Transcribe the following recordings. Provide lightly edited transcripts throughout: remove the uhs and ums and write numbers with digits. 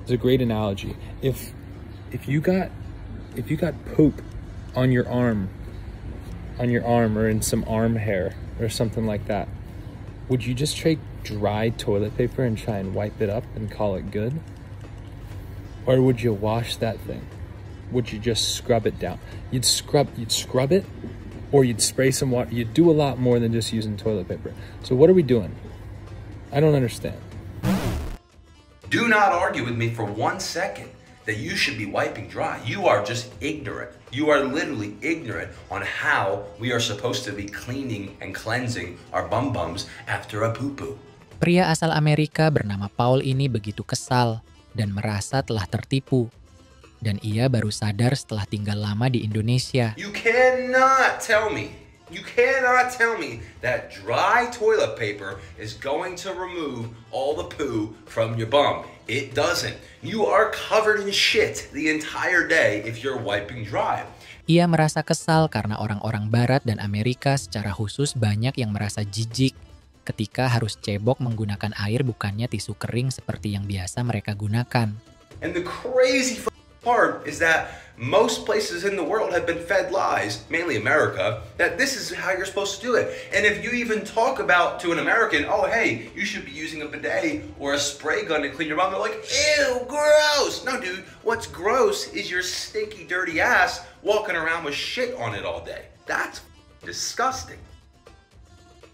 It's a great analogy. If you got poop on your arm or in some arm hair or something like that, would you just take dry toilet paper and try and wipe it up and call it good? Or would you wash that thing? Would you just scrub it down? You'd scrub it, or you'd spray some water. You'd do a lot more than just using toilet paper. So what are we doing? I don't understand. Do not argue with me for 1 second that you should be wiping dry. You are just ignorant. You are literally ignorant on how we are supposed to be cleaning and cleansing our bum-bums after a poo-poo. Pria asal Amerika bernama Paul ini begitu kesal dan merasa telah tertipu. Dan ia baru sadar setelah tinggal lama di Indonesia. You cannot tell me that dry toilet paper is going to remove all the poo from your bum. It doesn't. You are covered in shit the entire day if you're wiping dry. Ia merasa kesal karena orang-orang Barat dan Amerika secara khusus banyak yang merasa jijik ketika harus cebok menggunakan air bukannya tisu kering seperti yang biasa mereka gunakan. And the crazy part is that most places in the world have been fed lies, mainly America, that this is how you're supposed to do it. And if you even talk about to an American, oh hey, you should be using a bidet or a spray gun to clean your bum, they're like, ew, gross. No dude, what's gross is your stinky, dirty ass walking around with shit on it all day. That's disgusting.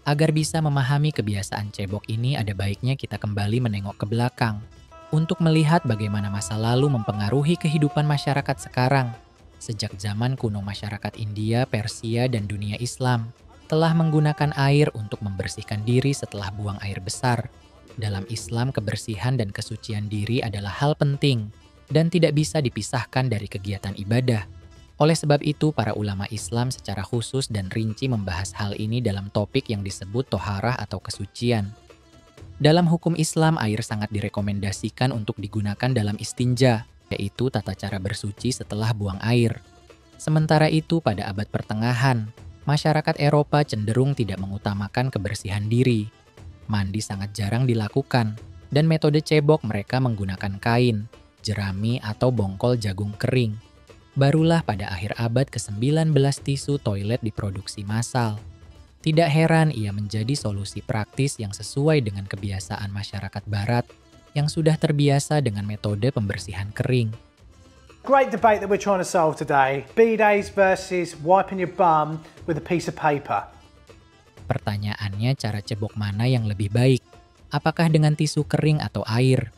Agar bisa memahami kebiasaan cebok ini, ada baiknya kita kembali menengok ke belakang untuk melihat bagaimana masa lalu mempengaruhi kehidupan masyarakat sekarang. Sejak zaman kuno masyarakat India, Persia, dan dunia Islam telah menggunakan air untuk membersihkan diri setelah buang air besar. Dalam Islam, kebersihan dan kesucian diri adalah hal penting dan tidak bisa dipisahkan dari kegiatan ibadah. Oleh sebab itu, para ulama Islam secara khusus dan rinci membahas hal ini dalam topik yang disebut toharah atau kesucian. Dalam hukum Islam, air sangat direkomendasikan untuk digunakan dalam istinja, yaitu tata cara bersuci setelah buang air. Sementara itu, pada abad pertengahan, masyarakat Eropa cenderung tidak mengutamakan kebersihan diri. Mandi sangat jarang dilakukan, dan metode cebok mereka menggunakan kain, jerami, atau bongkol jagung kering. Barulah pada akhir abad ke-19 tisu toilet diproduksi massal. Tidak heran ia menjadi solusi praktis yang sesuai dengan kebiasaan masyarakat Barat yang sudah terbiasa dengan metode pembersihan kering. Great debate that we're trying to solve today. Bidets versus wiping your bum with a piece of paper. Pertanyaannya, cara cebok mana yang lebih baik? Apakah dengan tisu kering atau air?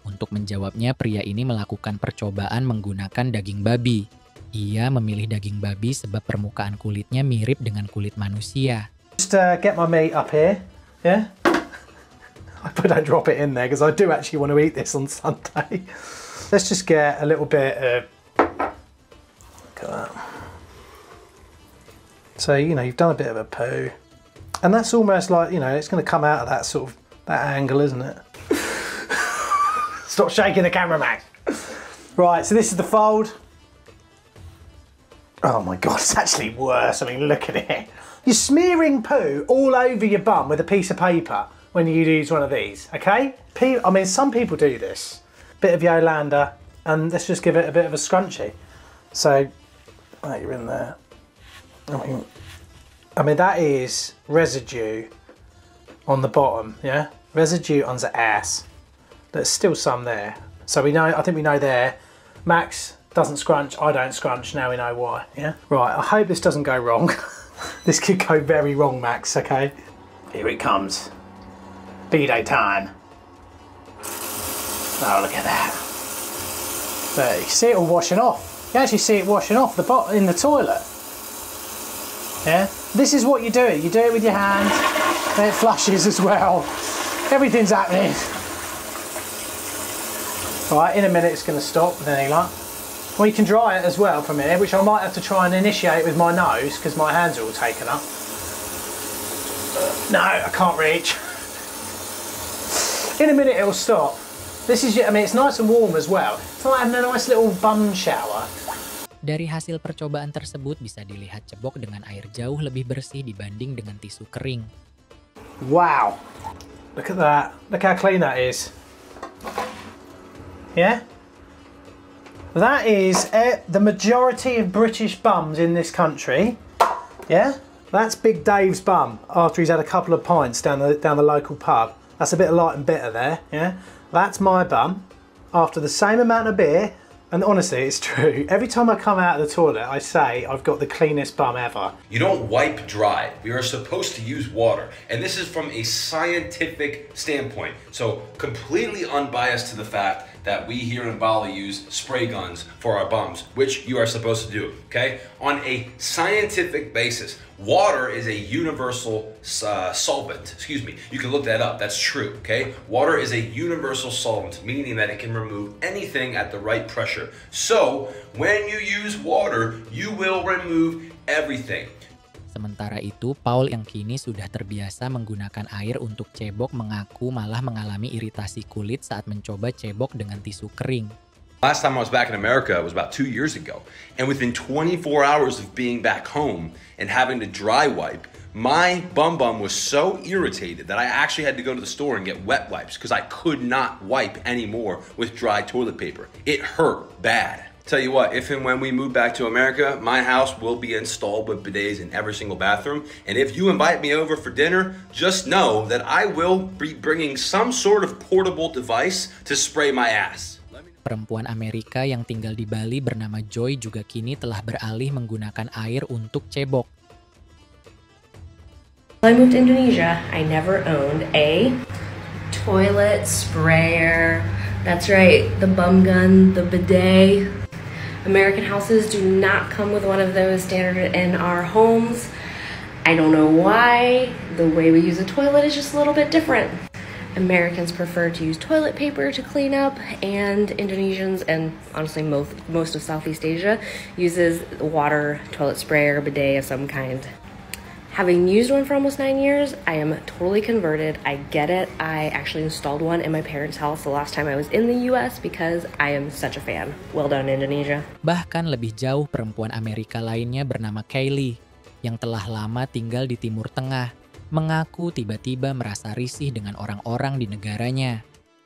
Untuk menjawabnya, pria ini melakukan percobaan menggunakan daging babi. Ia memilih daging babi sebab permukaan kulitnya mirip dengan kulit manusia. Just get my meat up here, yeah? I don't drop it in there because I do actually want to eat this on Sunday. Let's just get a little bit of... So, you know, you've done a bit of a poo. And that's almost like, you know, it's going to come out of that sort of, that angle, isn't it? Stop shaking the camera, Max. Right, so this is the fold. Oh my God, it's actually worse. I mean, look at it. You're smearing poo all over your bum with a piece of paper when you use one of these, okay? I mean, some people do this. Bit of Yolanda, and let's just give it a bit of a scrunchie. So, right, you're in there. I mean, that is residue on the bottom, yeah? Residue on the ass. There's still some there. So we know, I think we know there. Max doesn't scrunch, I don't scrunch, now we know why, yeah? Right, I hope this doesn't go wrong. This could go very wrong, Max, okay? Here it comes. Bidet time. Oh, look at that. There, you can see it all washing off. You actually see it washing off the bottom in the toilet. Yeah? This is what you do. You do it with your hand, then it flushes as well. Everything's happening. Right, in a minute it's going to stop with any luck. Well, you can dry it as well from here, which I might have to try and initiate with my nose because my hands are all taken up. No, I can't reach. In a minute it'll stop. This is, I mean, it's nice and warm as well. It's like having a nice little bum shower. Dari hasil percobaan tersebut bisa dilihat cebok dengan air jauh lebih bersih dibanding dengan tisu kering. Wow, look at that. Look how clean that is. yeah? That is the majority of British bums in this country, yeah? That's Big Dave's bum after he's had a couple of pints down the local pub. That's a bit of light and bitter there, yeah? That's my bum after the same amount of beer. And honestly, it's true. Every time I come out of the toilet, I say I've got the cleanest bum ever. You don't wipe dry. We are supposed to use water. And this is from a scientific standpoint. So completely unbiased to the fact that we here in Bali use spray guns for our bums, which you are supposed to do, okay? On a scientific basis, water is a universal solvent. Excuse me, you can look that up, that's true, okay? Water is a universal solvent, meaning that it can remove anything at the right pressure. So, when you use water, you will remove everything. Sementara itu, Paul yang kini sudah terbiasa menggunakan air untuk cebok mengaku malah mengalami iritasi kulit saat mencoba cebok dengan tisu kering. Last time I was back in America was about 2 years ago. And within 24 hours of being back home and having to dry wipe, my bum was so irritated that I actually had to go to the store and get wet wipes because I could not wipe anymore with dry toilet paper. It hurt bad. Tell you what, if and when we move back to America, my house will be installed with bidets in every single bathroom. And if you invite me over for dinner, just know that I will be bringing some sort of portable device to spray my ass. Perempuan Amerika yang tinggal di Bali bernama Joy juga kini telah beralih menggunakan air untuk cebok. When I moved to Indonesia, I never owned a toilet sprayer. That's right, the bum gun, the bidet. American houses do not come with one of those standard in our homes. I don't know why. The way we use a toilet is just a little bit different. Americans prefer to use toilet paper to clean up, and Indonesians, and honestly most of Southeast Asia, uses water, toilet sprayer, bidet of some kind. Having used one for almost 9 years, I am totally converted. I get it. I actually installed one in my parents' house the last time I was in the US because I am such a fan. Well done, Indonesia. Bahkan lebih jauh, perempuan Amerika lainnya bernama Kaylee, yang telah lama tinggal di Timur Tengah, mengaku tiba-tiba merasa risih dengan orang-orang di negaranya.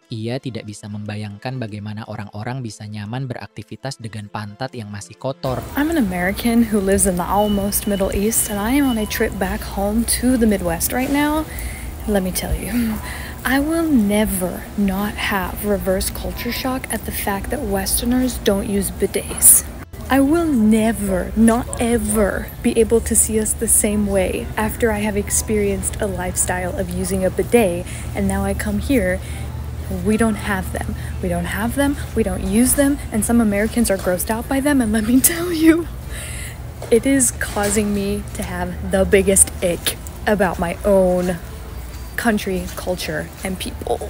Ia tidak bisa membayangkan bagaimana orang-orang bisa nyaman beraktivitas dengan pantat yang masih kotor. I'm an American who lives in the almost Middle East, and I am on a trip back home to the Midwest right now. Let me tell you, I will never not have reverse culture shock at the fact that Westerners don't use bidets. I will never, not ever, be able to see us the same way after I have experienced a lifestyle of using a bidet, and now I come here. We don't have them. We don't have them. We don't use them. And some Americans are grossed out by them. And let me tell you, it is causing me to have the biggest ick about my own country, culture, and people.